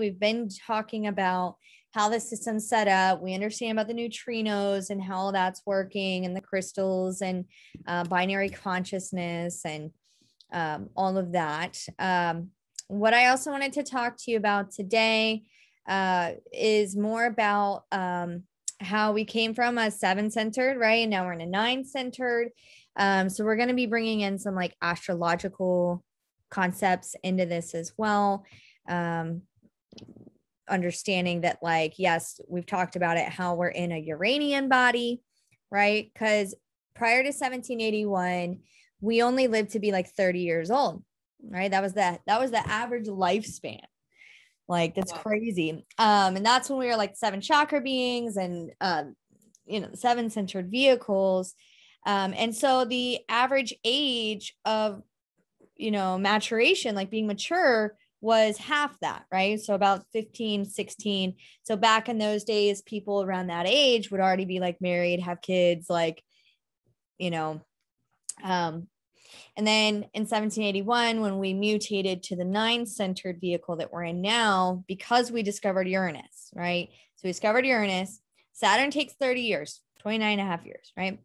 We've been talking about how the system's set up. We understand about the neutrinos and how that's working, and the crystals, and binary consciousness, and all of that. What I also wanted to talk to you about today is more about how we came from a 7-centered, right? And now we're in a 9-centered. So we're going to be bringing in some like astrological concepts into this as well. Understanding that, like, yes, we've talked about it, how we're in a Uranian body, right? Because prior to 1781, we only lived to be like 30 years old, right? That was the average lifespan. Like, that's crazy. And that's when we were like 7 chakra beings, and the 7-centered vehicles. And so the average age of, maturation, like being mature, was half that, right? So about 15, 16. So back in those days, people around that age would already be like married, have kids, like, and then in 1781, when we mutated to the 9-centered vehicle that we're in now, because we discovered Uranus, right? So we discovered Uranus. Saturn takes 30 years, 29 and a half years, right?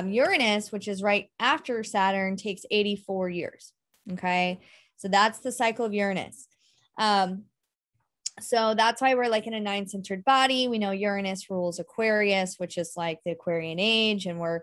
Uranus, which is right after Saturn, takes 84 years. Okay. So that's the cycle of Uranus. So that's why we're like in a 9-centered body. We know Uranus rules Aquarius, which is like the Aquarian age, and we're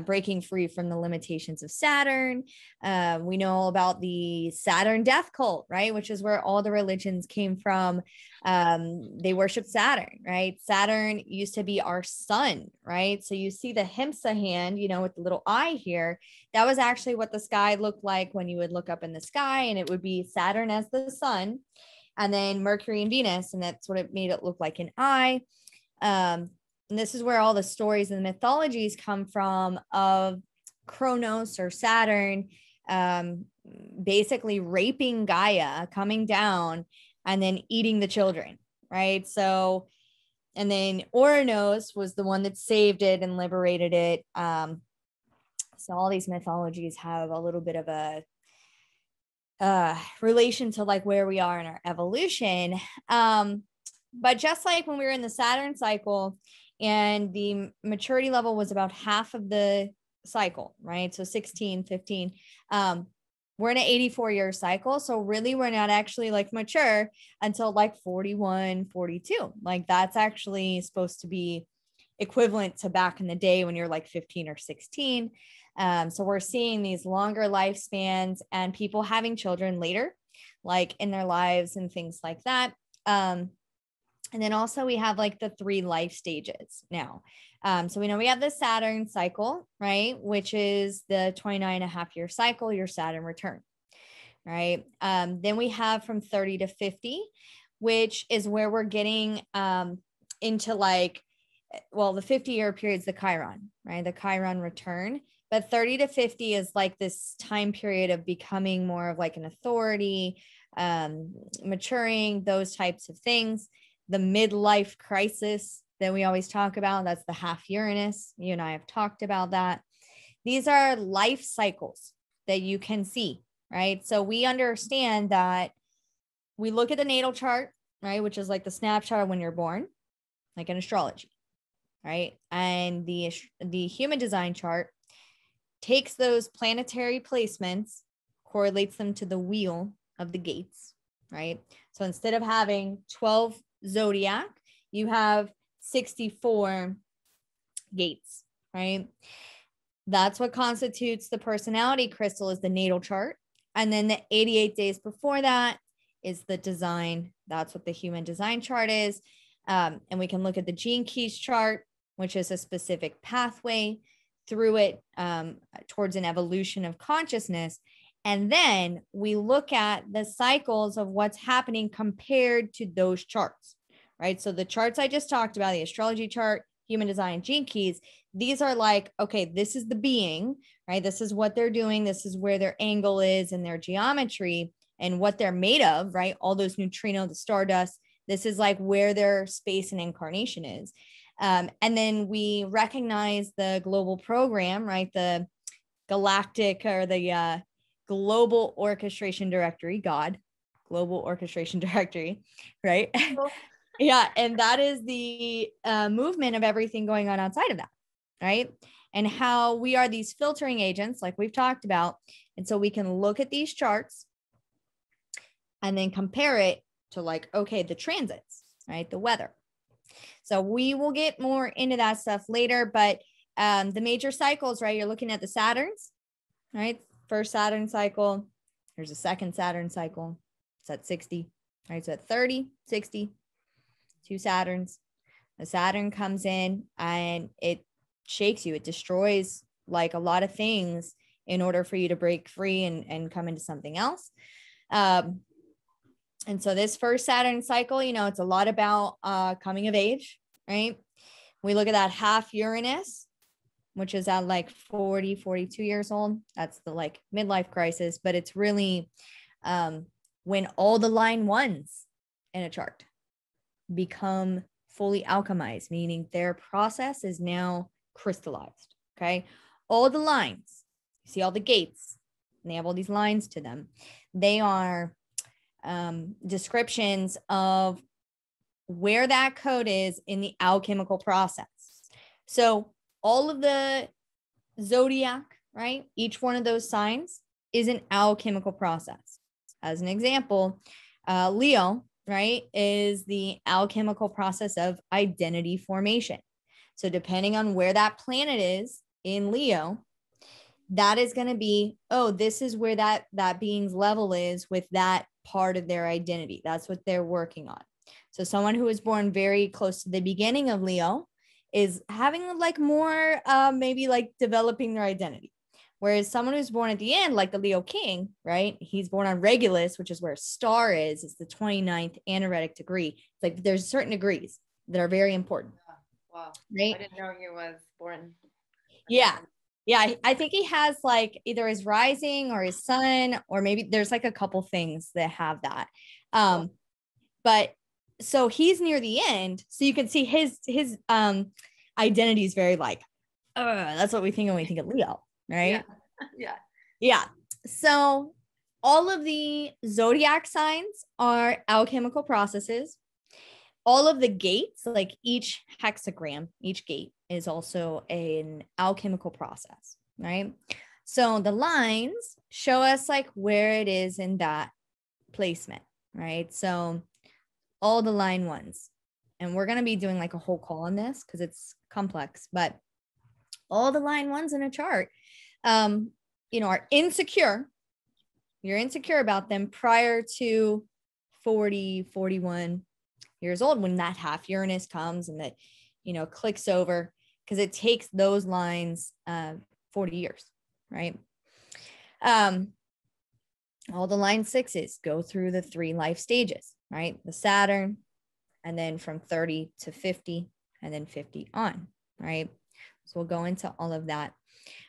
breaking free from the limitations of Saturn. We know all about the Saturn death cult, right? Which is where all the religions came from. They worship Saturn, right? Saturn used to be our sun, right? So you see the Himsa hand, with the little eye here. That was actually what the sky looked like when you would look up in the sky, and it would be Saturn as the sun, and then Mercury and Venus. And that's what it made it look like an eye. And this is where all the stories and the mythologies come from, of Kronos or Saturn, basically raping Gaia, coming down and then eating the children, right? So, and then Ouranos was the one that saved it and liberated it. So all these mythologies have a little bit of a relation to like where we are in our evolution. But just like when we were in the Saturn cycle, and the maturity level was about half of the cycle, right? So 16, 15, we're in an 84-year cycle. So really, we're not actually like mature until like 41, 42. Like, that's actually supposed to be equivalent to back in the day when you're like 15 or 16. So we're seeing these longer lifespans, and people having children later, like in their lives and things like that. And then also we have like the 3 life stages now. So we know we have the Saturn cycle, right? Which is the 29.5-year cycle, your Saturn return, right? Then we have from 30 to 50, which is where we're getting into like, well, the 50-year period is the Chiron, right? The Chiron return. But 30 to 50 is like this time period of becoming more of like an authority, maturing, those types of things. The midlife crisis that we always talk about, that's the half Uranus. You and I have talked about that. These are life cycles that you can see, right? So we understand that we look at the natal chart, right? Which is like the snapshot of when you're born, like in astrology, right? And the human design chart takes those planetary placements, correlates them to the wheel of the gates, right? So instead of having 12 zodiac, you have 64 gates, right? That's what constitutes the personality crystal, is the natal chart. And then the 88 days before that is the design. That's what the human design chart is. And we can look at the gene keys chart, which is a specific pathway through it towards an evolution of consciousness. And then we look at the cycles of what's happening compared to those charts, right? So the charts I just talked about, the astrology chart, human design, gene keys, these are like, okay, this is the being, right? This is what they're doing. This is where their angle is and their geometry and what they're made of, right? All those neutrino, the stardust, this is like where their space and incarnation is. And then we recognize the global program, right? The galactic or the global orchestration directory, God, global orchestration directory, right? Cool. Yeah. And that is the movement of everything going on outside of that, right? And how we are these filtering agents, like we've talked about. And so we can look at these charts and then compare it to like, okay, the transits, right? The weather. So we will get more into that stuff later, but the major cycles, right? You're looking at the Saturns, right? First Saturn cycle. There's a second Saturn cycle. It's at 60, right? So at 30, 60, 2 Saturns. The Saturn comes in and it shakes you. It destroys like a lot of things in order for you to break free and come into something else. And so this first Saturn cycle, it's a lot about coming of age, right? We look at that half Uranus, which is at like 40, 42 years old. That's the like midlife crisis, but it's really when all the line ones in a chart become fully alchemized, meaning their process is now crystallized. Okay. All the lines, you see all the gates, and they have all these lines to them. They are descriptions of where that code is in the alchemical process. So all of the zodiac, right? Each one of those signs is an alchemical process. As an example, Leo, right, is the alchemical process of identity formation. So depending on where that planet is in Leo, that is going to be, oh, this is where that being's level is with that part of their identity. That's what they're working on. So someone who was born very close to the beginning of Leo is having like more, maybe like developing their identity. Whereas someone who's born at the end, like the Leo King, right? He's born on Regulus, which is where a star is. It's the 29th anaretic degree. It's like there's certain degrees that are very important. Wow. Right? I didn't know he was born. Yeah. Yeah. I think he has like either his rising or his sun, or maybe there's like a couple things that have that. But so he's near the end. So you can see his identity is very like, that's what we think when we think of Leo, right? Yeah. So all of the zodiac signs are alchemical processes. All of the gates, like each hexagram, each gate is also an alchemical process, right? So the lines show us like where it is in that placement, right? So all the line ones, and we're going to be doing like a whole call on this because it's complex, but all the line ones in a chart, are insecure. You're insecure about them prior to 40, 41 years old when that half Uranus comes and that, clicks over, because it takes those lines 40 years, right? All the line sixes go through the 3 life stages, right? The Saturn, and then from 30 to 50, and then 50 on, right? So we'll go into all of that.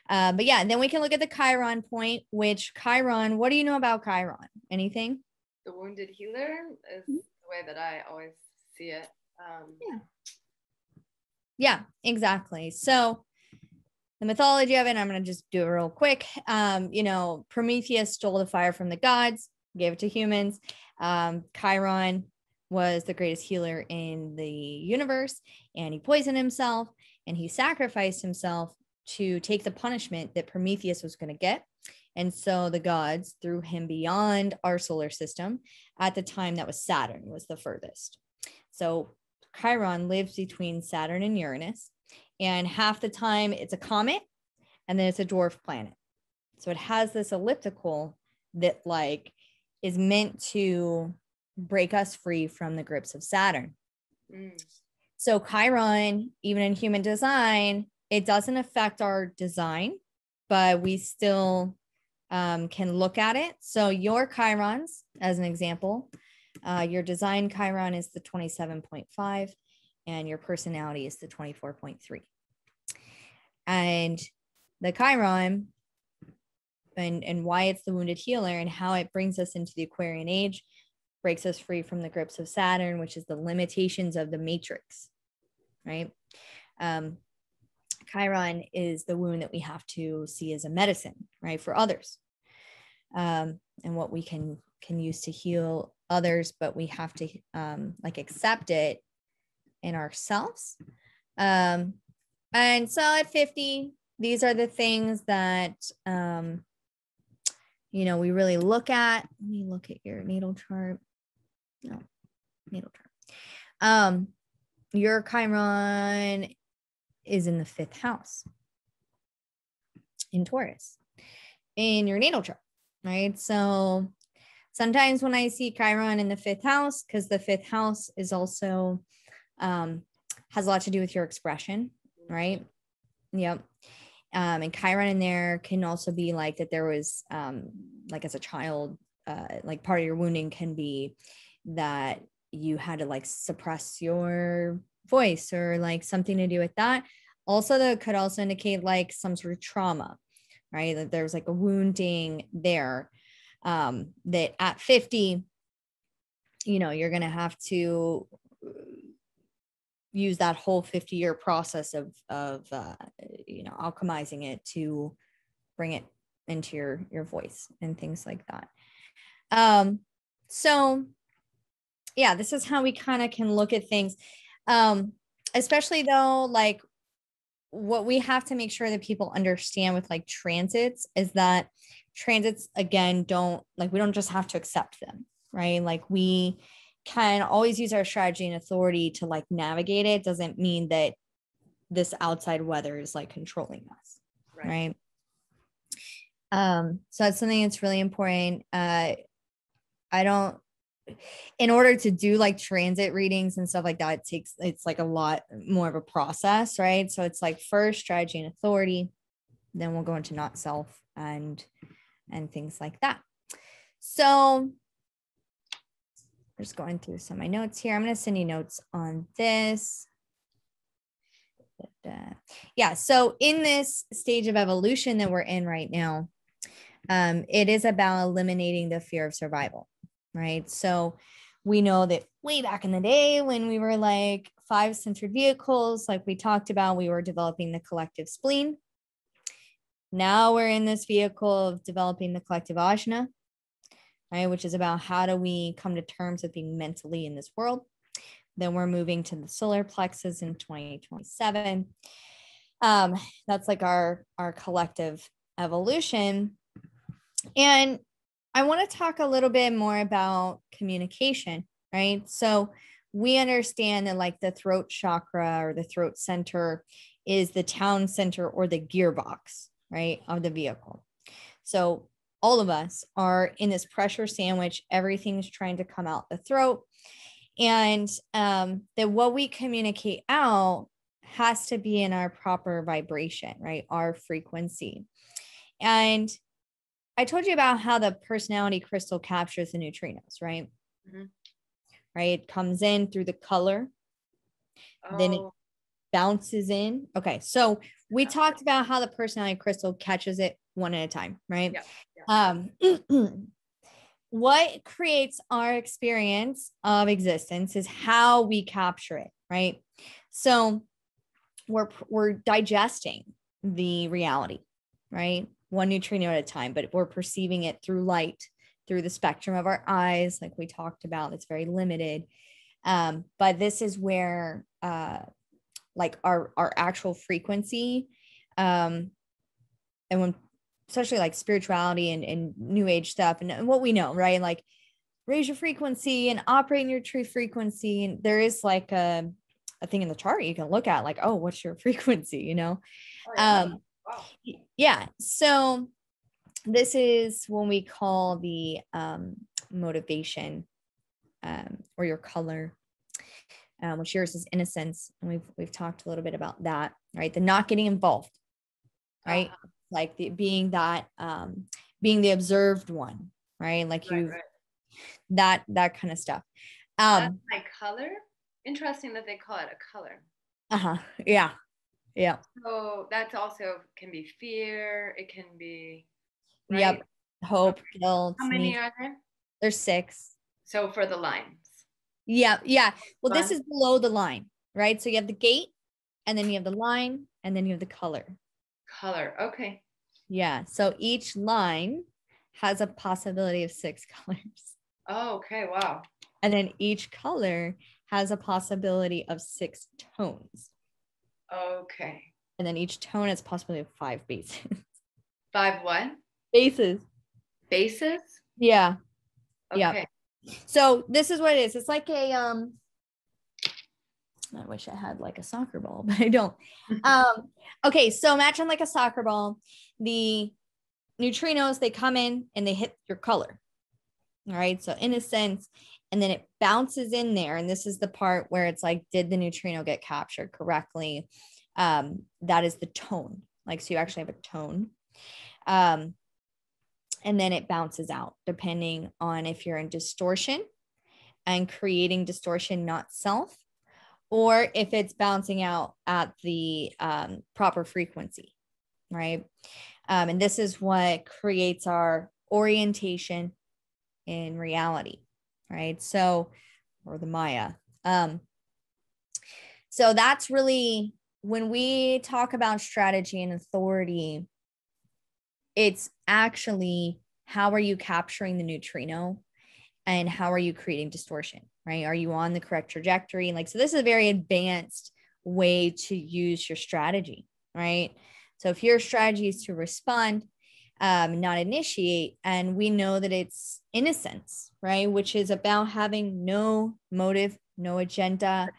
But yeah, and then we can look at the Chiron point, which Chiron, what do you know about Chiron? Anything? The wounded healer is the way that I always see it. Yeah, exactly. So the mythology of it, I'm going to just do it real quick. Prometheus stole the fire from the gods, gave it to humans. Chiron was the greatest healer in the universe, and he poisoned himself, and he sacrificed himself to take the punishment that Prometheus was going to get. And so the gods threw him beyond our solar system. At the time, that was Saturn, was the furthest. So Chiron lives between Saturn and Uranus, and half the time it's a comet, and then it's a dwarf planet. So it has this elliptical that like is meant to break us free from the grips of Saturn. So Chiron, even in human design, it doesn't affect our design, but we still can look at it. So your Chirons, as an example, your design Chiron is the 27.5, and your personality is the 24.3. And the Chiron, and why it's the wounded healer and how it brings us into the Aquarian age, breaks us free from the grips of Saturn, which is the limitations of the matrix, right? Chiron is the wound that we have to see as a medicine, right, for others, and what we can use to heal others, but we have to like accept it in ourselves. And so at 50, these are the things that, you know, we really look at. Let me look at your natal chart. No, natal chart. Your Chiron is in the 5th house in Taurus in your natal chart, right? So sometimes when I see Chiron in the 5th house, because the 5th house is also has a lot to do with your expression, right? Yep. And Chiron in there can also be like that there was like as a child, like part of your wounding can be that you had to like suppress your voice or like something to do with that. Also, that could also indicate like some sort of trauma, right? That there's like a wounding there, that at 50, you know, you're going to have to use that whole 50-year process of you know, alchemizing it to bring it into your voice and things like that. So yeah, this is how we kind of can look at things. Especially though, like what we have to make sure that people understand with like transits is that transits, again, don't like, we don't just have to accept them, right? Like we can always use our strategy and authority to like navigate it. Doesn't mean that this outside weather is like controlling us, right? So that's something that's really important. In order to do like transit readings and stuff like that, it's like a lot more of a process, right? So it's like first strategy and authority, then we'll go into not self and things like that. So just going through some of my notes here. I'm going to send you notes on this. Yeah. So in this stage of evolution that we're in right now, it is about eliminating the fear of survival, right? So we know that way back in the day when we were like 5-centered vehicles, like we talked about, we were developing the collective spleen. Now we're in this vehicle of developing the collective ajna, right? Which is about how do we come to terms with being mentally in this world. Then we're moving to the solar plexus in 2027. That's like our collective evolution. And I want to talk a little bit more about communication, right? So we understand that like the throat chakra or the throat center is the town center or the gearbox, right, of the vehicle. So all of us are in this pressure sandwich. Everything's trying to come out the throat. And that what we communicate out has to be in our proper vibration, right? Our frequency. And I told you about how the personality crystal captures the neutrinos, right? Mm-hmm. Right. It comes in through the color. Then it bounces in. Okay. So we talked about how the personality crystal catches it one at a time, right? Yeah. What creates our experience of existence is how we capture it, right? So we're digesting the reality, right? One neutrino at a time, but we're perceiving it through light, through the spectrum of our eyes, like we talked about. It's very limited. But this is where like our actual frequency, and when especially like spirituality and new age stuff and what we know, right? Like raise your frequency and operate in your true frequency. And there is like a thing in the chart you can look at, like, oh, what's your frequency, you know? Oh, yeah. Wow. Yeah. So this is when we call the motivation, or your color, which yours is innocence. And we've talked a little bit about that, right? The not getting involved, right? Like being the observed one, right? Like that kind of stuff. That's my color. Interesting that they call it a color. Yeah. Yeah. So that's also can be fear. It can be. Right? Yep. Hope, guilt. How many are there? There's 6. So for the lines. Yeah. Yeah. Well, this is below the line, right? So you have the gate, and then you have the line, and then you have the color. Okay. Yeah. So each line has a possibility of 6 colors. Oh, okay. Wow. And then each color has a possibility of 6 tones. Okay. And then each tone has a possibility of 5 bases. 5 what? Bases. Bases? Yeah. Okay. Yeah. So this is what it is. It's like a I wish I had like a soccer ball, but I don't. Okay, so imagine like a soccer ball. The neutrinos, they come in and they hit your color. All right. So in a sense, and then it bounces in there. And this is the part where it's like, did the neutrino get captured correctly? That is the tone. Like, so you actually have a tone. And then it bounces out depending on if you're in distortion and creating distortion, not self, or if it's bouncing out at the proper frequency, right? And this is what creates our orientation in reality, right? So, or the Maya. So that's really, when we talk about strategy and authority, it's actually how are you capturing the neutrino and how are you creating distortion, right? Are you on the correct trajectory? Like, so this is a very advanced way to use your strategy, right? So if your strategy is to respond, not initiate, and we know that it's innocence, right? Which is about having no motive, no agenda,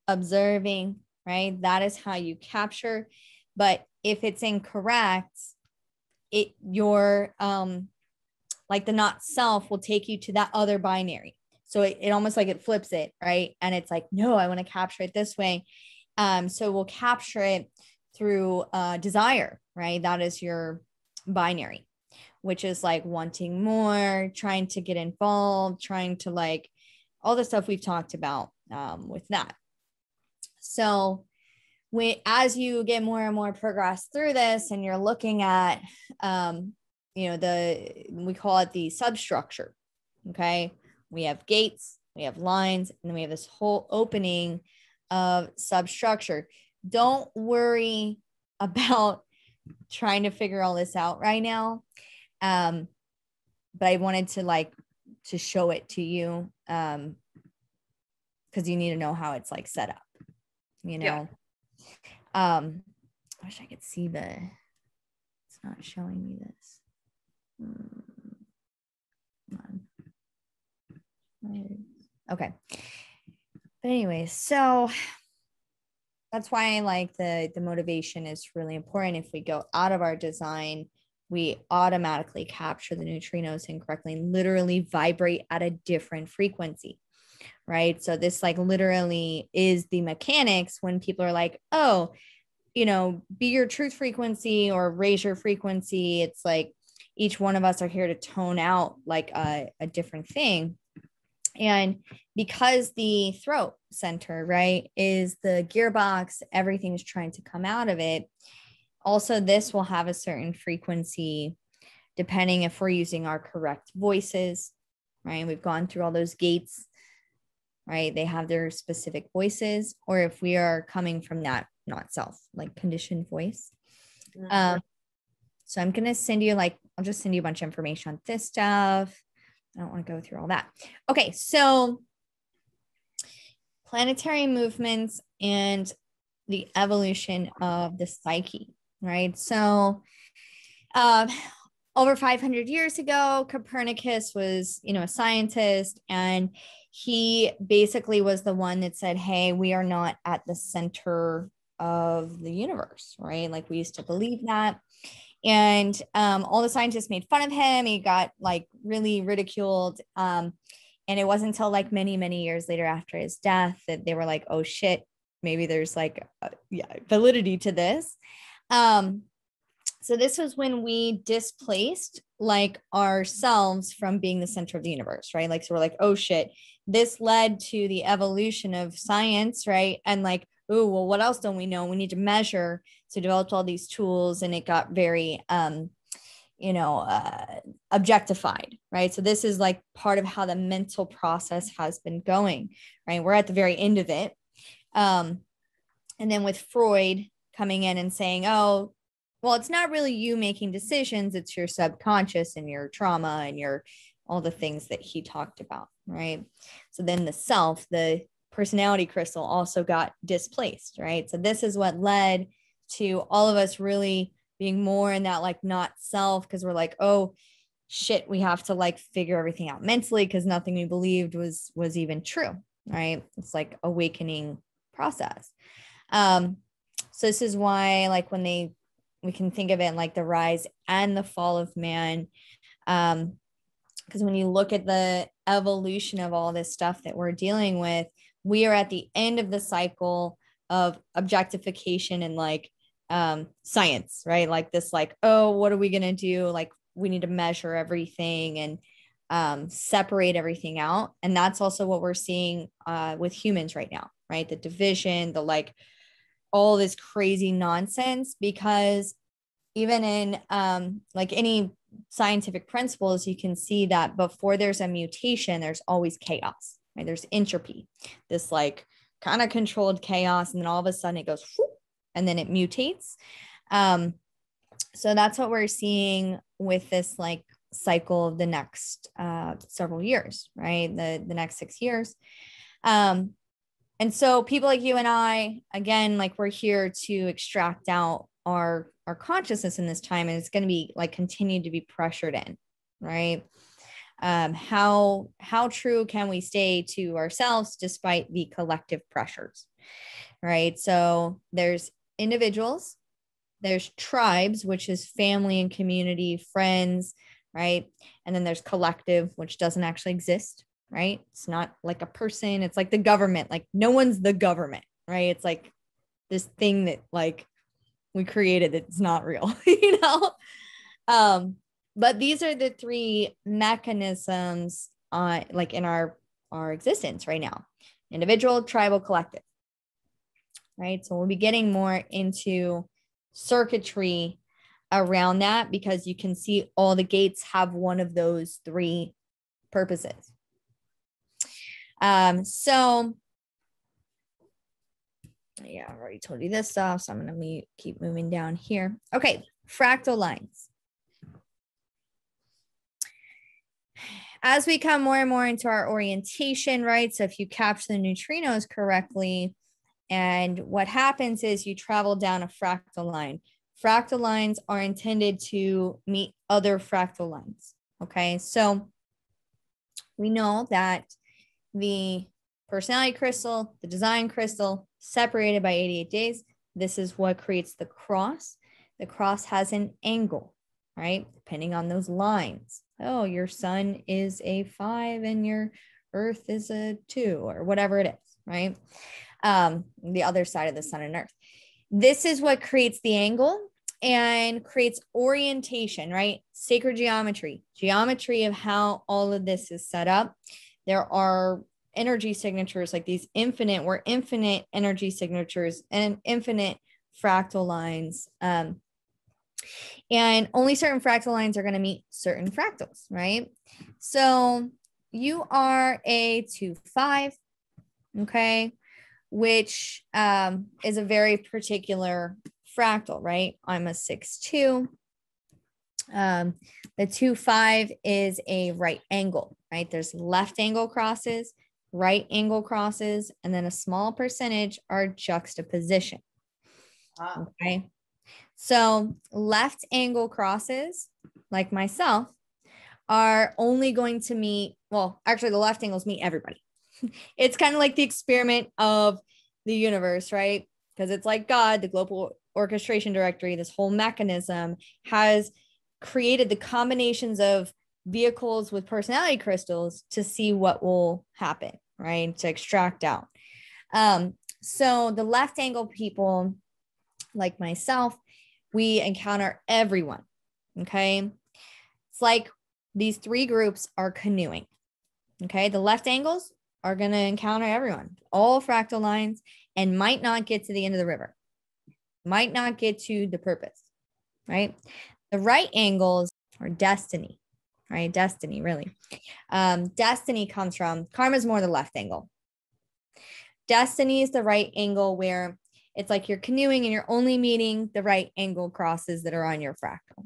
observing, right? That is how you capture. But if it's incorrect, your like the not self will take you to that other binary. So it almost like it flips it, right? And it's like, no, I want to capture it this way. So we'll capture it through desire, right? That is your binary, which is like wanting more, trying to get involved, trying to like all the stuff we've talked about with that. So as you get more and more progress through this and you're looking at, we call it the substructure. Okay. We have gates, we have lines, and then we have this whole opening of substructure. Don't worry about trying to figure all this out right now. But I wanted to show it to you because you need to know how it's like set up, Yeah. I wish I could see it's not showing me this. Come on. Okay. But anyways, so that's why I like the motivation is really important. If we go out of our design, we automatically capture the neutrinos incorrectly, literally vibrate at a different frequency, right? So this like literally is the mechanics when people are like, oh, be your truth frequency or raise your frequency. It's like each one of us are here to tone out like a different thing. And because the throat center, right, is the gearbox, everything's trying to come out of it. Also, this will have a certain frequency depending if we're using our correct voices, right? We've gone through all those gates, right? They have their specific voices, or if we are coming from that not self, like conditioned voice. So I'm going to send you I'll just send you a bunch of information on this stuff. I don't want to go through all that. Okay. So planetary movements and the evolution of the psyche, right? So over 500 years ago, Copernicus was, a scientist, and he basically was the one that said, hey, we are not at the center of the universe, right? Like we used to believe that. And all the scientists made fun of him. He got like really ridiculed. And it wasn't until like many, many years later after his death that they were like, oh shit, maybe there's like validity to this. So this was when we displaced like ourselves from being the center of the universe, right? Like, so we're like, oh shit, this led to the evolution of science, right? And like, oh, well, what else don't we know? We need to measure. So developed all these tools, and it got very, objectified, right? So this is like part of how the mental process has been going, right? We're at the very end of it. And then with Freud coming in and saying, oh, well, it's not really you making decisions. It's your subconscious and your trauma and your all the things that he talked about, right? So then the self, the personality crystal also got displaced, right? So this is what led to all of us really being more in that like not self, because we're like, oh shit, we have to like figure everything out mentally because nothing we believed was even true, right? It's like awakening process. So this is why like when we can think of it like the rise and the fall of man, because when you look at the evolution of all this stuff that we're dealing with, we are at the end of the cycle of objectification and like science, right? Like this, like, oh, what are we going to do? Like we need to measure everything and separate everything out. And that's also what we're seeing with humans right now, right? The division, the like all this crazy nonsense, because even in like any scientific principles, you can see that before there's a mutation, there's always chaos, right? There's entropy, this like kind of controlled chaos. And then all of a sudden it goes, whoop, and then it mutates. So that's what we're seeing with this like cycle of the next several years, right? The next 6 years. And so people like you and I, again, like we're here to extract out our consciousness in this time, and it's going to be like continue to be pressured in, right? How true can we stay to ourselves despite the collective pressures, right? So there's individuals, there's tribes, which is family and community, friends, right? And then there's collective, which doesn't actually exist, right? It's not like a person. It's like the government. Like no one's the government, right? It's like this thing that like we created that's not real, you know? But these are the three mechanisms like in our existence right now: individual, tribal, collective, right? So we'll be getting more into circuitry around that, because you can see all the gates have one of those three purposes. So yeah, I've already told you this stuff, so I'm going to keep moving down here. Okay, fractal lines. As we come more and more into our orientation, right? So if you capture the neutrinos correctly, and what happens is you travel down a fractal line. Fractal lines are intended to meet other fractal lines. Okay, so we know that the personality crystal, the design crystal, separated by 88 days. This is what creates the cross. The cross has an angle, right? Depending on those lines. Oh, your sun is a 5 and your earth is a 2, or whatever it is, right? The other side of the sun and earth. This is what creates the angle and creates orientation, right? Sacred geometry of how all of this is set up. There are energy signatures like these infinite energy signatures and infinite fractal lines. And only certain fractal lines are going to meet certain fractals, right? So you are a 2-5, okay, which is a very particular fractal, right? I'm a 6-2. The 2-5 is a right angle, right? There's left angle crosses, right angle crosses, and then a small percentage are juxtaposition. Okay. So left angle crosses, like myself, are only going to meet, well, actually the left angles meet everybody. It's kind of like the experiment of the universe, right? Because it's like God, the global orchestration directory, this whole mechanism has created the combinations of vehicles with personality crystals to see what will happen, right? To extract out. So the left angle people, like myself, we encounter everyone, okay? It's like these three groups are canoeing, okay? The left angles are going to encounter everyone, all fractal lines, and might not get to the end of the river, might not get to the purpose, right? The right angles are destiny, right? Destiny, really. Destiny comes from, karma is more the left angle. Destiny is the right angle, where it's like you're canoeing and you're only meeting the right angle crosses that are on your fractal.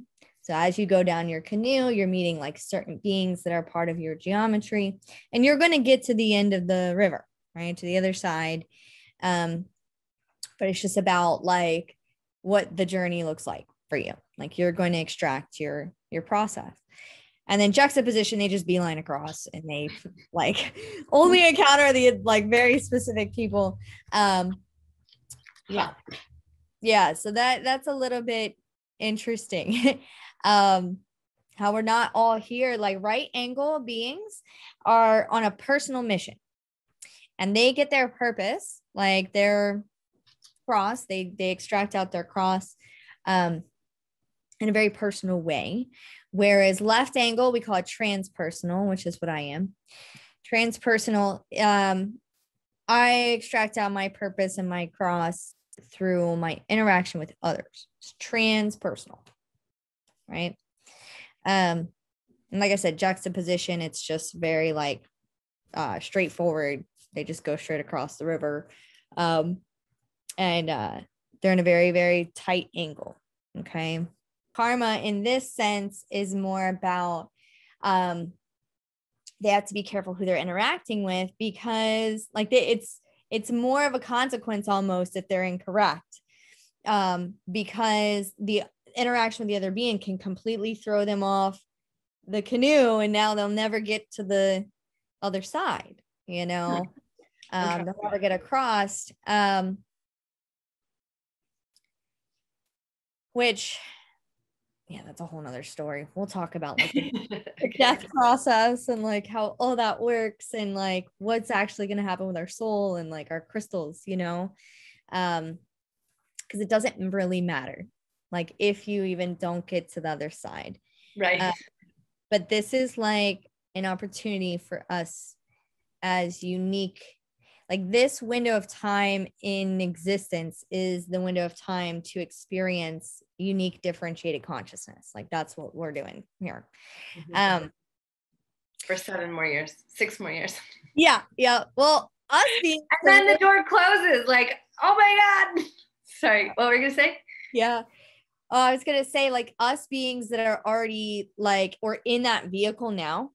So as you go down your canoe, you're meeting like certain beings that are part of your geometry, and you're going to get to the end of the river, right? To the other side. But it's just about like what the journey looks like for you. Like you're going to extract your process. And then juxtaposition, they just beeline across and they like only encounter the like very specific people. Yeah. Yeah. So that's a little bit interesting. How we're not all here. Like right angle beings are on a personal mission and they get their purpose, like their cross, they extract out their cross in a very personal way. Whereas left angle, we call it transpersonal, which is what I am. Transpersonal, I extract out my purpose and my cross through my interaction with others. It's transpersonal, right? And like I said, juxtaposition, it's just very like straightforward. They just go straight across the river. And they're in a very, very tight angle. Okay. Karma in this sense is more about they have to be careful who they're interacting with, because like it's more of a consequence almost if they're incorrect, because the interaction with the other being can completely throw them off the canoe and now they'll never get to the other side, you know. They'll never get across, which, yeah, that's a whole nother story. We'll talk about like the death process and like how all that works and like what's actually going to happen with our soul and like our crystals, you know, because it doesn't really matter, like if you even don't get to the other side, right? But this is like an opportunity for us as unique, like this window of time in existence is the window of time to experience unique differentiated consciousness. Like that's what we're doing here. For 7 more years, 6 more years. Yeah. Well, us being, and then the door closes, like, oh my God. Sorry, what were you gonna say? Yeah. I was gonna say, like, us beings that are already like, or in that vehicle now,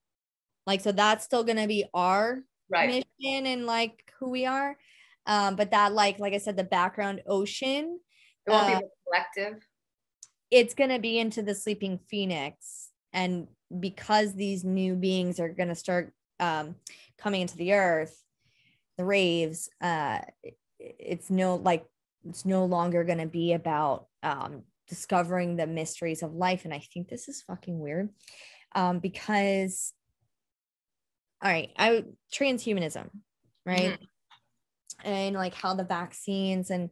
like, so that's still gonna be our mission and like who we are. But that, like I said, the background ocean, it won't be the collective. It's gonna be into the sleeping phoenix, and because these new beings are gonna start coming into the earth, the raves, it's no longer gonna be about discovering the mysteries of life. And I think this is fucking weird, because all right, transhumanism, right? Mm-hmm. And like how the vaccines and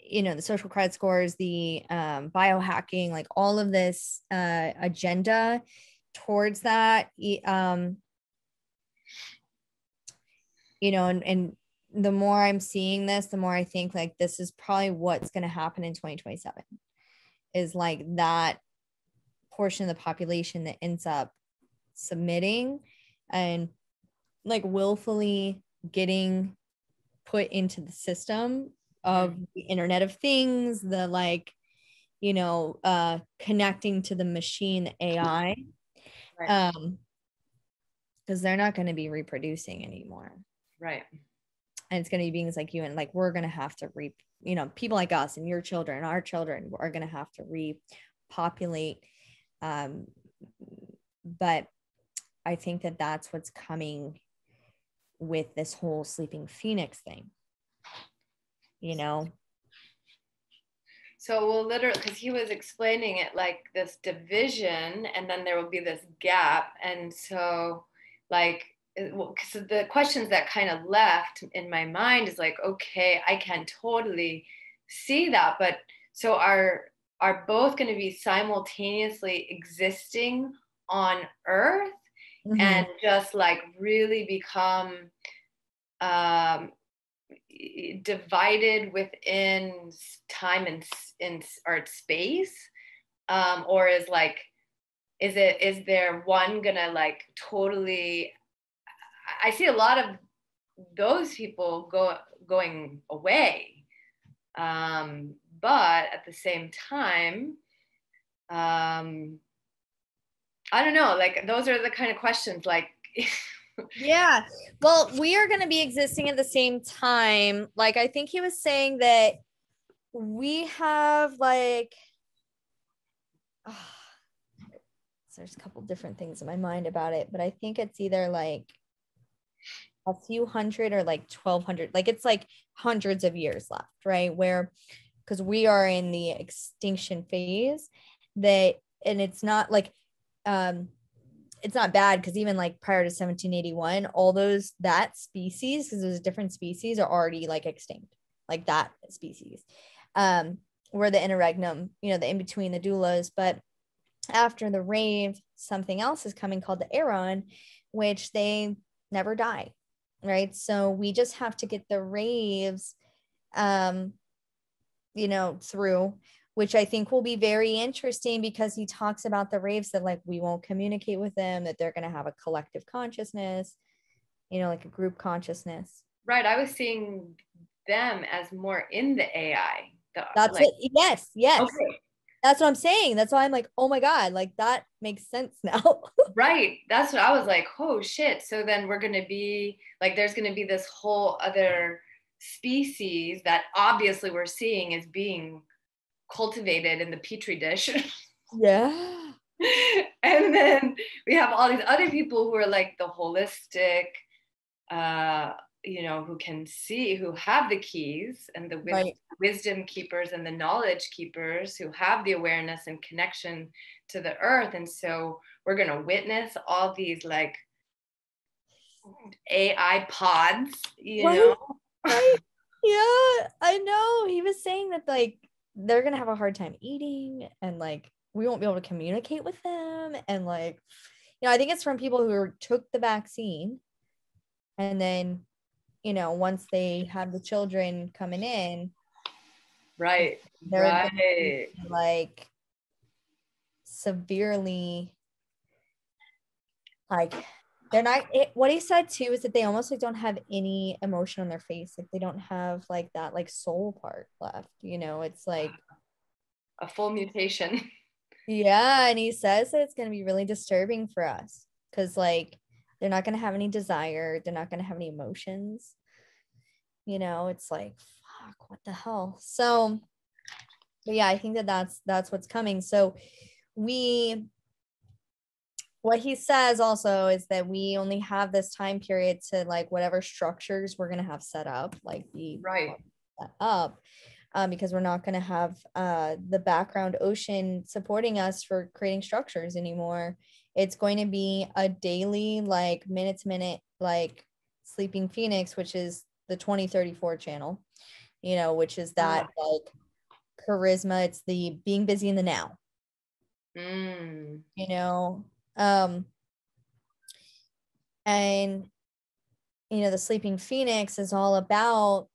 you know, the social credit scores, the biohacking, like all of this agenda towards that, you know, and the more I'm seeing this, the more I think like this is probably what's going to happen in 2027, is like that portion of the population that ends up submitting and like willfully getting put into the system of the Internet of Things, the like, you know, connecting to the machine AI, right. Because they're not going to be reproducing anymore, right? And it's going to be beings like you, and like we're going to have to you know, people like us and your children, our children are going to have to repopulate. But I think that that's what's coming with this whole sleeping phoenix thing, you know. So we'll literally, because he was explaining it like this division, and then there will be this gap. And so like, because the questions that kind of left in my mind is like, okay, I can totally see that. But so are both going to be simultaneously existing on Earth, mm-hmm. and just like really become divided within time and in or space, or is there one gonna like totally? I see a lot of those people going away, but at the same time, I don't know, like those are the kind of questions like Yeah. Well, we are going to be existing at the same time. Like, I think he was saying that we have like, there's a couple different things in my mind about it, but I think it's either like a few hundred or like 1200. Like, it's like hundreds of years left, right? Where, because we are in the extinction phase, that, and it's not like, it's not bad, because even like prior to 1781, all those, that species, because there's different species, are already like extinct, like that species. Where the interregnum, you know, the in between the doulas. But after the rave, something else is coming called the Aeron, which they never die, right? So we just have to get the raves, you know, through, which I think will be very interesting, because he talks about the raves that like we won't communicate with them, that they're going to have a collective consciousness, you know, like a group consciousness. right. I was seeing them as more in the AI. That's Like, it. Yes, yes. okay. That's what I'm saying. That's why I'm like, oh my God, like that makes sense now. Right. That's what I was like, oh shit. So then we're going to be like, there's going to be this whole other species that obviously we're seeing is being cultivated in the petri dish. Yeah. And then we have all these other people who are like the holistic, you know, who can see, who have the keys, and the Right. wisdom keepers and the knowledge keepers who have the awareness and connection to the earth. And so we're going to witness all these like AI pods, you Right. know? Right. Yeah, I know. He was saying that like they're gonna have a hard time eating, and like we won't be able to communicate with them. And like, you know, I think it's from people who took the vaccine, and then, you know, once they have the children coming in, Right. they're gonna be Right. like severely, like they're not what he said too is that they almost like don't have any emotion on their face, like they don't have like that like soul part left, you know. It's like A full mutation. yeah, and he says that it's going to be really disturbing for us, because like they're not going to have any desire, they're not going to have any emotions, you know. It's like fuck, what the hell. So but yeah, I think that that's what's coming. So we, what he says also is that we only have this time period to like whatever structures we're going to have set up, like be Right. set up, because we're not going to have the background ocean supporting us for creating structures anymore. It's going to be a daily, like minute to minute, like Sleeping Phoenix, which is the 2034 channel, you know, which is that like charisma. It's the being busy in the now, you know. And you know, the Sleeping Phoenix is all about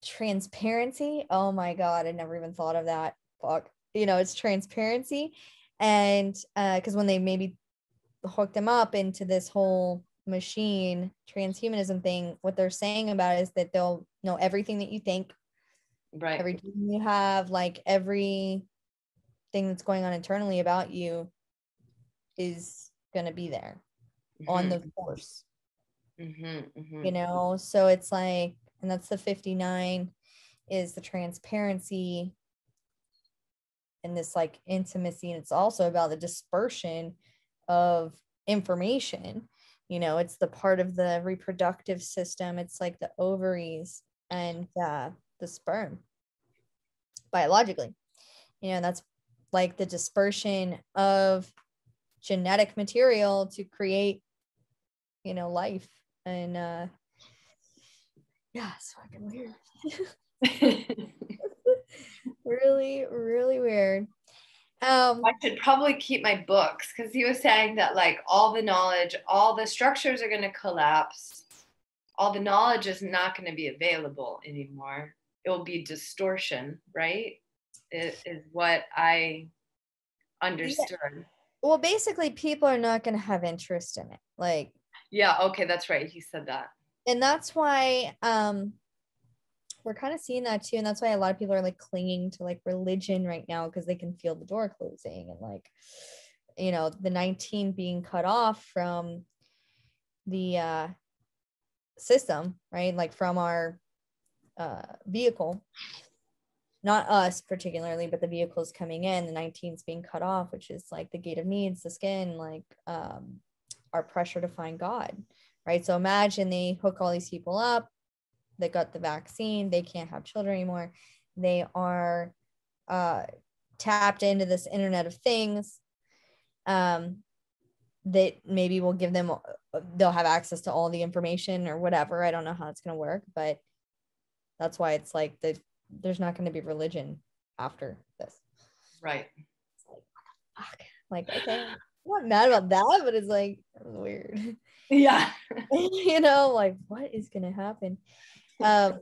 transparency. Oh my God, I never even thought of that. Fuck. You know, it's transparency. And because when they maybe hooked them up into this whole machine transhumanism thing, what they're saying about it is that they'll know everything that you think, Right. every dream you have, like everything that's going on internally about you is gonna be there on the force. You know, so it's like, and that's the 59 is the transparency and this like intimacy, and it's also about the dispersion of information. You know, it's the part of the reproductive system. It's like the ovaries and the sperm biologically, you know. That's like the dispersion of genetic material to create, you know, life. And yeah, it's fucking weird. Really, really weird. I should probably keep my books, because he was saying that like all the knowledge, all the structures are going to collapse. All the knowledge is not going to be available anymore. It will be distortion, right? It is what I understood. Yeah. Well, basically, people are not going to have interest in it. Like, yeah, okay, that's right. He said that. and that's why we're kind of seeing that too. And that's why a lot of people are like clinging to like religion right now, because they can feel the door closing, and like, you know, the 19 being cut off from the system, right? Like from our vehicle, not us particularly, but the vehicles coming in, the 19's being cut off, which is like the gate of needs, the skin, like our pressure to find God, right? So imagine they hook all these people up, they got the vaccine, they can't have children anymore, they are tapped into this Internet of Things, that maybe will give them, they'll have access to all the information or whatever. I don't know how it's going to work, but that's why it's like there's not going to be religion after this. Right. It's like, what the fuck? Like, okay, I'm not mad about that, but it's like weird. Yeah. You know, like what is going to happen? I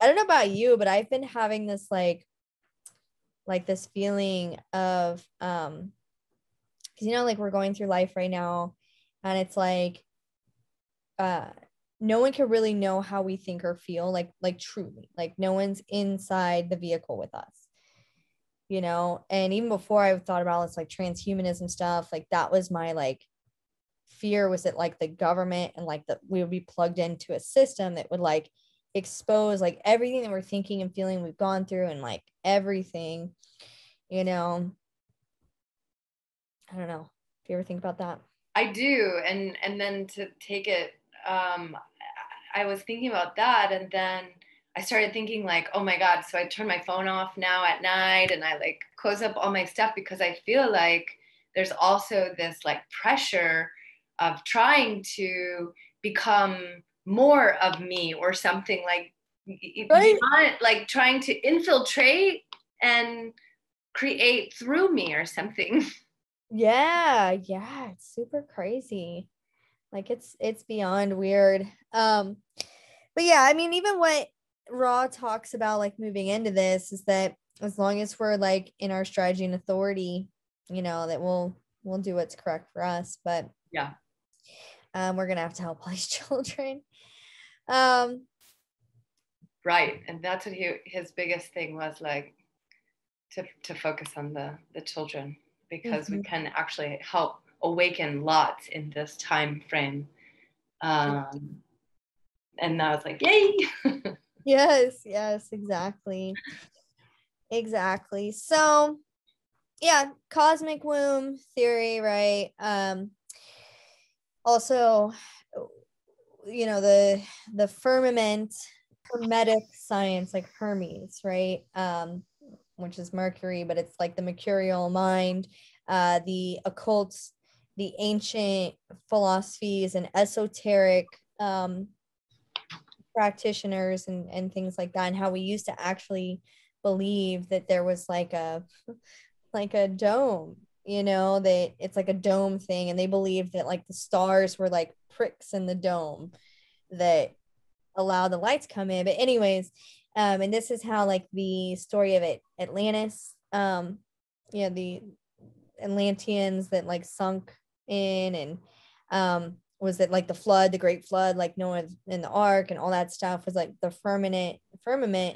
don't know about you, but I've been having this like this feeling of, because, you know, like we're going through life right now, and it's like, no one can really know how we think or feel, like truly, like no one's inside the vehicle with us, you know. And even before I thought about this like transhumanism stuff, like that was my like fear, was that like the government and like that we would be plugged into a system that would like expose like everything that we're thinking and feeling we've gone through, and like everything, you know. I don't know if you ever think about that. I do. And then to take it, I was thinking about that, and then I started thinking like, oh my God, so I turn my phone off now at night, and I like close up all my stuff, because I feel like there's also this like pressure of trying to become more of me or something, like Right? beyond, like trying to infiltrate and create through me or something. Yeah, it's super crazy. Like it's beyond weird. But yeah, I mean, even what Raw talks about like moving into this is that as long as we're like in our strategy and authority, you know, that we'll do what's correct for us. But Yeah. we're gonna have to help all these children. Um, Right. And that's what his biggest thing was, like to focus on the children, because we can actually help awaken lots in this time frame. And I was like, yay. yes, exactly. So yeah, cosmic womb theory, right? Also, you know, the firmament, hermetic science, like Hermes, right? Which is Mercury, but it's like the mercurial mind, the occult, the ancient philosophies and esoteric practitioners and things like that, and how we used to actually believe that there was like a dome, you know, that it's like a dome thing, and they believed that like the stars were like pricks in the dome that allow the lights come in. But anyways, and this is how like the story of Atlantis, you know, the Atlanteans that like sunk in, and was it like the flood, the great flood, like Noah in the ark and all that stuff, was like the firmament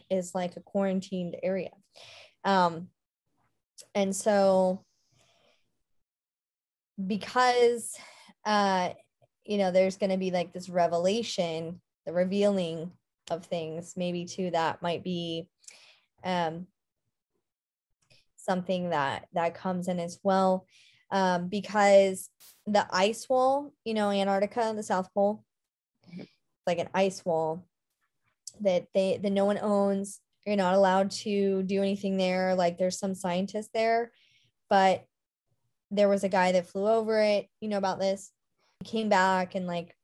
is like a quarantined area. And so because you know, there's going to be like this revelation, the revealing of things, maybe too, that might be something that comes in as well, because the ice wall, you know, Antarctica, the South Pole, like an ice wall that no one owns. You're not allowed to do anything there. Like there's some scientists there, but there was a guy that flew over it, you know about this. He came back and like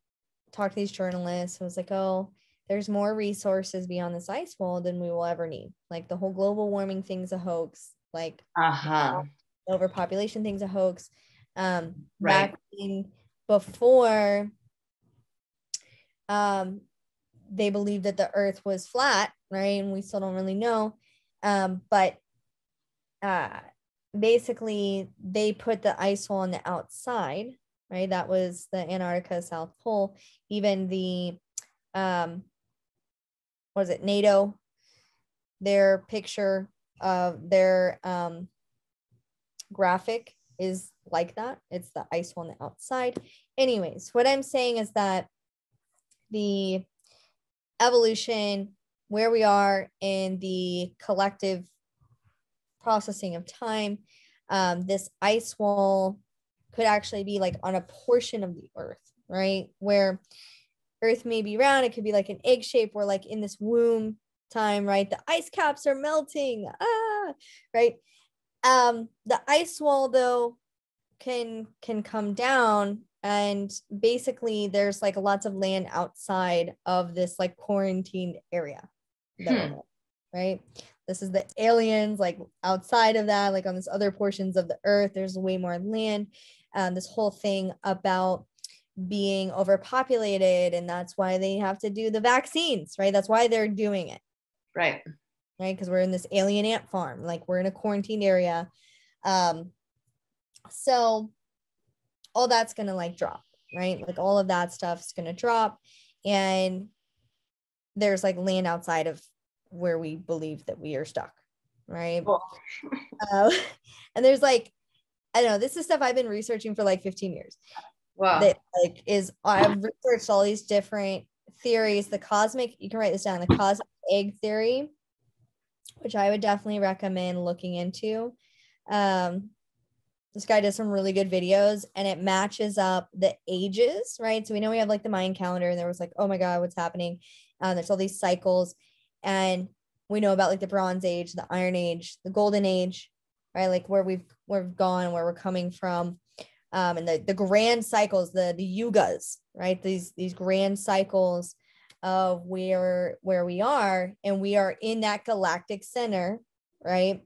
talked to these journalists and was like, oh, there's more resources beyond this ice wall than we will ever need. Like the whole global warming thing's a hoax. Like overpopulation thing's a hoax. Right. Back before they believed that the earth was flat, right? And we still don't really know. But basically they put the ice wall on the outside, right? That was the Antarctica, South Pole. Even the was it NATO, their picture of their graphic is like that. It's the ice wall on the outside. Anyways, what I'm saying is that the evolution, where we are in the collective processing of time, this ice wall could actually be like on a portion of the earth, right? Where earth may be round, it could be like an egg shape, where like in this womb time, right, the ice caps are melting, right? The ice wall though can come down, and basically there's like lots of land outside of this like quarantined area that we're in, right? This is the aliens like outside of that, like on this other portions of the earth there's way more land. This whole thing about being overpopulated, and that's why they have to do the vaccines, right? That's why they're doing it, right? Because we're in this alien ant farm, like we're in a quarantined area. So all that's gonna like drop, right? Like all of that stuff's gonna drop, and there's like land outside of where we believe that we are stuck, right? Cool. And there's like, I don't know, this is stuff I've been researching for like 15 years. Wow. That like I've researched all these different theories. The cosmic, you can write this down, the cosmic egg theory, which I would definitely recommend looking into. This guy does some really good videos, and it matches up the ages, right? So we know we have like the Mayan calendar, and there was like, oh my God, what's happening? There's all these cycles, and we know about like the Bronze Age, the Iron Age, the Golden Age, right? Like where we've gone, where we're coming from. And the grand cycles, the yugas, right? These grand cycles of where we are, and we are in that galactic center, right?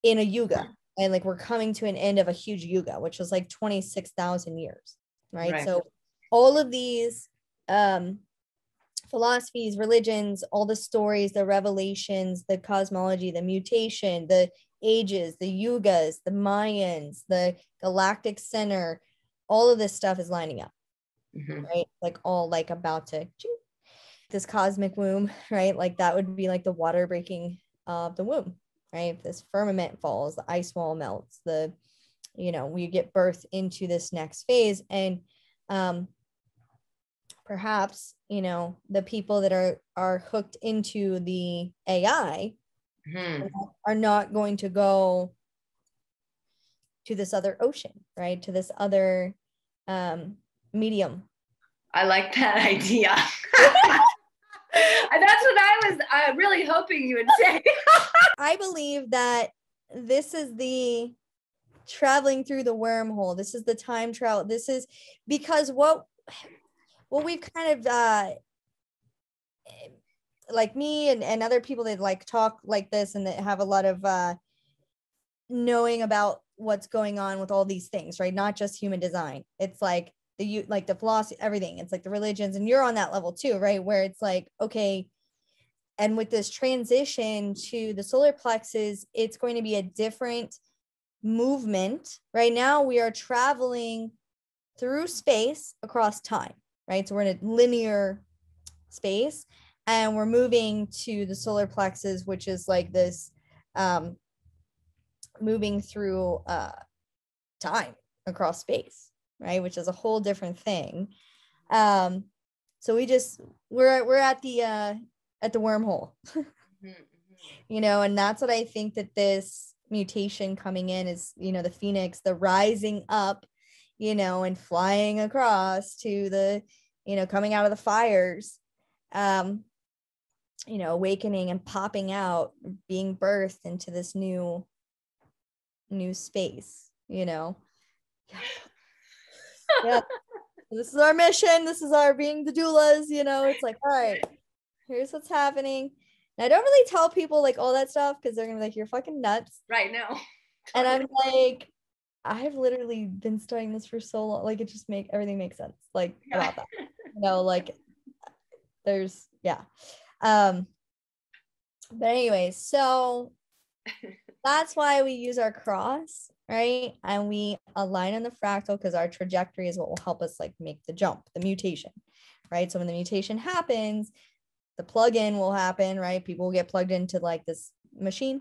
In a yuga, and like we're coming to an end of a huge yuga, which was like 26,000 years, right? So all of these philosophies, religions, all the stories, the revelations, the cosmology, the mutation, the ages, the yugas, the Mayans, the galactic center, all of this stuff is lining up, right? Like all like about to this cosmic womb, right? Like that would be like the water breaking of the womb, right? This firmament falls, the ice wall melts, we get birth into this next phase. And perhaps, the people that are hooked into the AI are not going to go to this other ocean, right? To this other medium. I like that idea. That's what I was really hoping you would say. I believe that this is the traveling through the wormhole. This is the time travel. This is because what we've kind of like me and other people that like talk like this and that have a lot of knowing about what's going on with all these things, right? Not just human design. It's like the philosophy, everything. It's like the religions, and you're on that level too, right? Where it's like, okay, and with this transition to the solar plexus, it's going to be a different movement. Right now, we are traveling through space across time, right? So we're in a linear space, and we're moving to the solar plexus, which is like this moving through time across space, right? Which is a whole different thing. So we're at the wormhole, and that's what I think that this mutation coming in is, the phoenix, the rising up, and flying across to the, coming out of the fires, awakening and popping out, being birthed into this new space, yeah. This is our mission. This is our being the doulas, it's like, all right, here's what's happening. And I don't really tell people like all that stuff because they're gonna be like, you're fucking nuts. Right now. And I'm like, I've literally been studying this for so long. Like, it just everything makes sense. Like about that. Like there's, yeah. But anyway, so that's why we use our cross, right? And we align on the fractal because our trajectory is what will help us like make the jump, the mutation, right? So when the mutation happens, the plug-in will happen, right? People will get plugged into like this machine,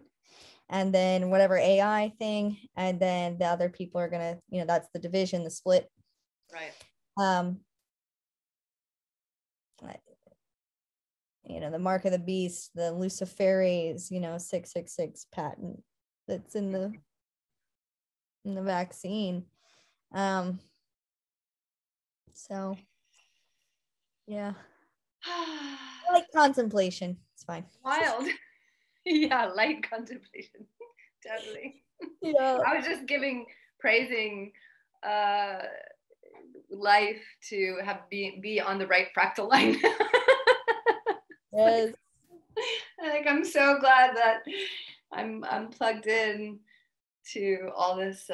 and then whatever AI thing, and then the other people are gonna, that's the division, the split. Right. The mark of the beast, the luciferase, 666 patent that's in the vaccine. So yeah. Light contemplation. It's fine. Wild. Yeah, light contemplation. Totally. Yeah. I was just praising life to be on the right fractal line. Yes. Like I'm so glad that I'm plugged in to all this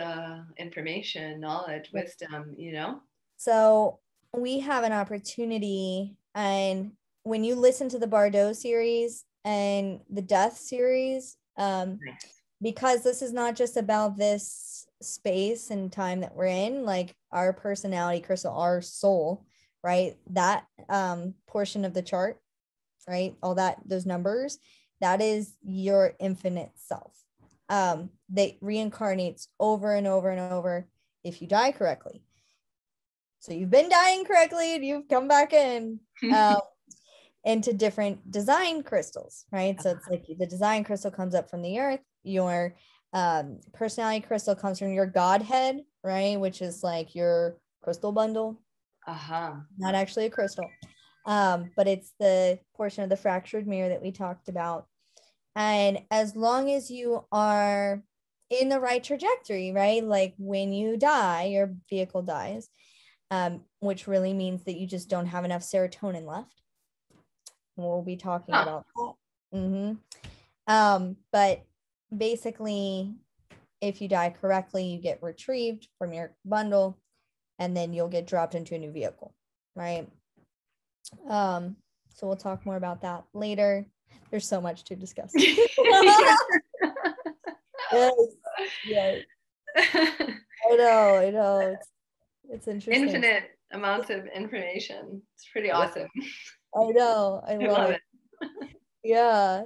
information, knowledge, wisdom, So we have an opportunity, and when you listen to the Bardo series and the Death series, because this is not just about this space and time that we're in, like our personality crystal, our soul, right? That portion of the chart, right? All those numbers, that is your infinite self. That reincarnates over and over and over if you die correctly. So you've been dying correctly and you've come back in into different design crystals, right? So it's like the design crystal comes up from the earth, your personality crystal comes from your Godhead, right? Which is like your crystal bundle. Not actually a crystal. But it's the portion of the fractured mirror that we talked about. And as long as you are in the right trajectory, right? Like when you die, your vehicle dies, which really means that you just don't have enough serotonin left. We'll be talking about that. But basically, if you die correctly, you get retrieved from your bundle, and then you'll get dropped into a new vehicle, right? So we'll talk more about that later. There's so much to discuss. Yes. I know. It's interesting. Infinite amounts of information. It's pretty awesome. I know. I love it. Yeah.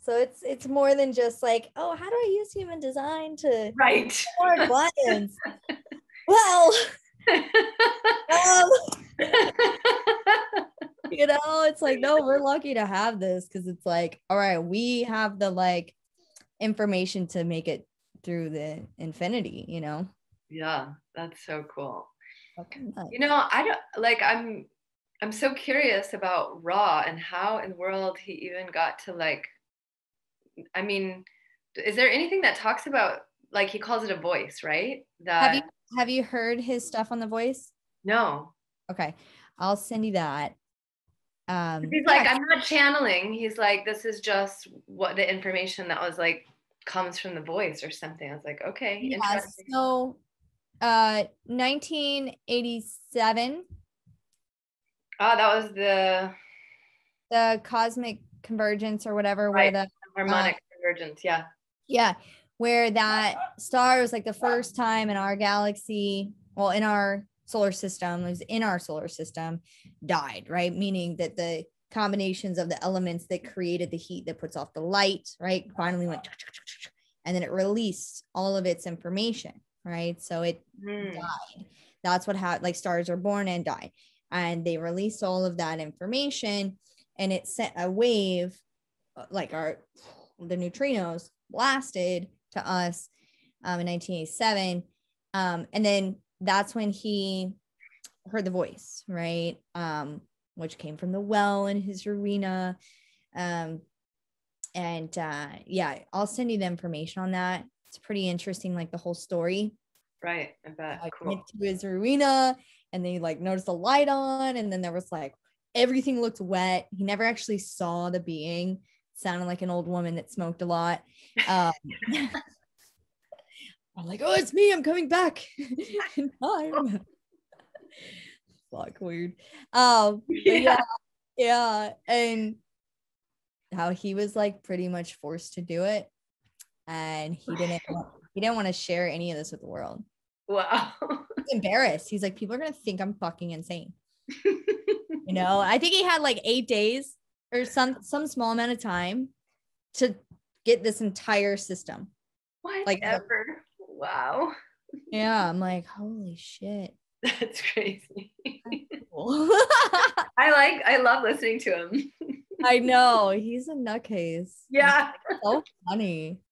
So it's more than just like, oh, how do I use human design to more buttons? Well, it's like, no, we're lucky to have this, because it's like, all right, we have the like information to make it through the infinity, Yeah, that's so cool. Okay, nice. I don't like, I'm so curious about Ra and how in the world he even got to like, I mean, is there anything that talks about, like, he calls it a voice, right? Have you heard his stuff on The Voice? No. Okay, I'll send you that. He's like, I'm not channeling. He's like, this is just what the information that was like comes from the voice or something. I was like, okay, interesting. So 1987. That was the cosmic convergence or whatever, right. where the harmonic convergence, yeah, where that star was like the first time in our galaxy, well, in our solar system, it was in our solar system, died, right? Meaning that the combinations of the elements that created the heat that puts off the light, right, finally went, and then it released all of its information, right? So it died. That's what happened. Like, stars are born and die, and they released all of that information, and it sent a wave, like the neutrinos blasted to us in 1987, and then that's when he heard the voice, right? Which came from the well in his arena. Yeah, I'll send you the information on that. It's pretty interesting, like the whole story. Right, I bet. Cool. Went to his arena, and they like noticed the light on, and then there was like everything looked wet. He never actually saw the being. Sounded like an old woman that smoked a lot. I'm like, oh, it's me, I'm coming back in time. Fuck, weird. Yeah, and how he was like pretty much forced to do it, and he didn't want to share any of this with the world. Wow. He's embarrassed. He's like, people are gonna think I'm fucking insane. I think he had like 8 days or some small amount of time to get this entire system. Whatever. Wow. Yeah, I'm like, holy shit. That's crazy. Cool. I love listening to him. I know, he's a nutcase. Yeah. So funny.